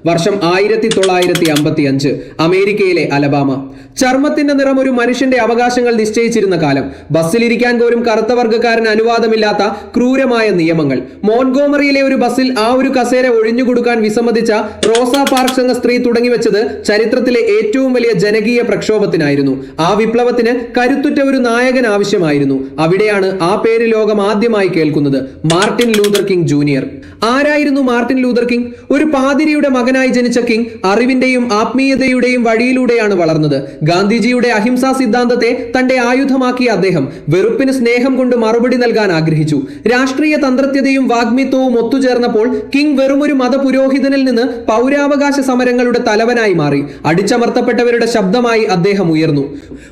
വർഷം 1955. അമേരിക്കയിലെ അലബാമ. ചർമ്മത്തിന്റെ നിറം ഒരു മനുഷ്യന്റെ അവകാശങ്ങൾ നിശ്ചയിച്ചിരുന്ന കാലം. ബസ്സിലിരിക്കാൻ പോലും കറുത്ത വർഗ്ഗക്കാരന് അനുവാദമില്ലാത്ത ക്രൂരമായ നിയമങ്ങൾ. മോൺഗോമറിയിലെ ഒരു ബസ്സിൽ ആ ഒരു കസേര ഒഴിഞ്ഞുകൊടുക്കാൻ വിസമ്മതിച്ച റോസ പാർക്സ് എന്ന സ്ത്രീ തുടങ്ങിവെച്ചത് ചരിത്രത്തിലെ ഏറ്റവും വലിയ ജനകീയ പ്രക്ഷോഭത്തിനായിരുന്നു. ആ വിപ്ലവത്തിന് കരുത്തുറ്റ ഒരു നായകൻ ആവശ്യമായിരുന്നു. അവിടെയാണ് ആ പേര് ലോകം ആദ്യമായി കേൾക്കുന്നത്. Martin Luther king junior. ആരായിരുന്നു മാർട്ടിൻ ലൂതർ കിങ്? ഒരു പാതിരിയുടെ മകനായി ജനിച്ച കിങ് അറിവിന്റെയും ആത്മീയതയുടെയും വഴിയിലൂടെയാണ് വളർന്നത്. ഗാന്ധിജിയുടെ അഹിംസാ സിദ്ധാന്തത്തെ തന്റെ ആയുധമാക്കിയ അദ്ദേഹം വെറുപ്പിന് സ്നേഹം കൊണ്ട് മറുപടി നൽകാൻ ആഗ്രഹിച്ചു. രാഷ്ട്രീയ തന്ത്രജ്ഞതയും വാഗ്മിത്വവും ഒത്തുചേർന്നപ്പോൾ കിങ് വെറുമൊരു മതപുരോഹിതനിൽ നിന്ന് പൗരാവകാശ സമരങ്ങളുടെ തലവനായി മാറി. അടിച്ചമർത്തപ്പെട്ടവരുടെ ശബ്ദമായി അദ്ദേഹം ഉയർന്നു.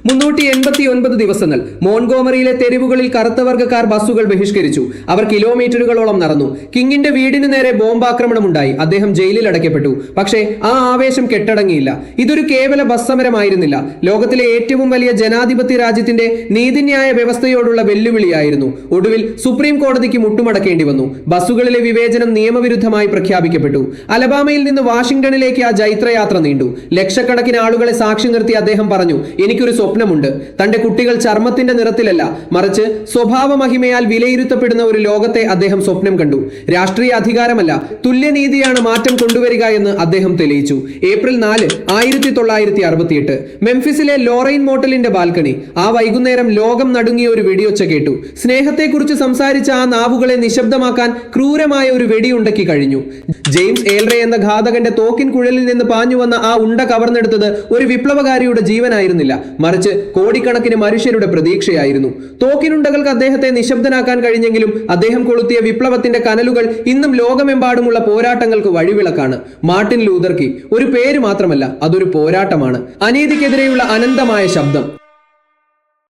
389 ദിവസങ്ങൾ മോൺഗോമറിയിലെ തെരുവുകളിൽ കറുത്ത വർഗ്ഗക്കാർ ബസ്സുകൾ ബഹിഷ്കരിച്ചു. അവർ കിലോമീറ്ററുകളോളം നടന്നു. കിങ്ങിന്റെ വീടിന് നേരെ ബോംബാക്രമണമുണ്ടായി. അദ്ദേഹം ജയിലിൽ അടയ്ക്കപ്പെട്ടു. പക്ഷേ ആ ആവേശം കെട്ടടങ്ങിയില്ല. ഇതൊരു കേവല ബസ് സമരമായിരുന്നില്ല. ലോകത്തിലെ ഏറ്റവും വലിയ ജനാധിപത്യ രാജ്യത്തിന്റെ നീതിന്യായ വ്യവസ്ഥയോടുള്ള വെല്ലുവിളിയായിരുന്നു. ഒടുവിൽ സുപ്രീം കോടതിക്ക് മുട്ടുമടക്കേണ്ടി വന്നു. ബസ്സുകളിലെ വിവേചനം നിയമവിരുദ്ധമായി പ്രഖ്യാപിക്കപ്പെട്ടു. അലബാമയിൽ നിന്ന് വാഷിംഗ്ടണിലേക്ക് ആ ജൈത്രയാത്ര നീണ്ടു. ലക്ഷക്കണക്കിന് ആളുകളെ സാക്ഷി നിർത്തി അദ്ദേഹം പറഞ്ഞു, എനിക്കൊരു സ്വപ്നമുണ്ട്. തന്റെ കുട്ടികൾ ചർമ്മത്തിന്റെ നിറത്തിലല്ല, മറിച്ച് സ്വഭാവ മഹിമയാൽ വിലയിരുത്തപ്പെടുന്ന ഒരു ലോകത്തെ അദ്ദേഹം സ്വപ്നം കണ്ടു. രാഷ്ട്രീയ അധികാരമല്ല, തുല്യനീതിയാണ് മാറ്റം കൊണ്ടുവരിക എന്ന് അദ്ദേഹം തെളിയിച്ചു. ഏപ്രിൽ 4, 1968. മെംഫിസിലെ ലോറൈൻ മോട്ടലിന്റെ ബാൽക്കണി. ആ വൈകുന്നേരം ലോകം നടുങ്ങിയ ഒരു വെടിയൊച്ച കേട്ടു. സ്നേഹത്തെക്കുറിച്ച് സംസാരിച്ച ആ നാവുകളെ നിശബ്ദമാക്കാൻ ക്രൂരമായ ഒരു വെടിയുണ്ടക്കി കഴിഞ്ഞു. ജെയിംസ് ഏൽറേ എന്ന ഘാതകന്റെ തോക്കിൻ കുഴലിൽ നിന്ന് പാഞ്ഞു വന്ന ആ ഉണ്ട കവർന്നെടുത്തത് ഒരു വിപ്ലവകാരിയുടെ ജീവനായിരുന്നില്ല, മറിച്ച് കോടിക്കണക്കിന് മനുഷ്യരുടെ പ്രതീക്ഷയായിരുന്നു. തോക്കിനുണ്ടകൾക്ക് അദ്ദേഹത്തെ നിശബ്ദനാക്കാൻ കഴിഞ്ഞെങ്കിലും അദ്ദേഹം കൊളുത്തിയ വിപ്ലവത്തിന്റെ കനലുകൾ ഇന്നും ലോകമെമ്പാടുമുള്ള പോരാട്ടങ്ങൾക്ക് വഴിവിളക്കാണ്. മാർട്ടിൻ ലൂതർ കിങ് ഒരു പേര് മാത്രമല്ല, അതൊരു പോരാട്ടമാണ്. അനീതിക്കെതിരെയുള്ള അനന്തമായ ശബ്ദം.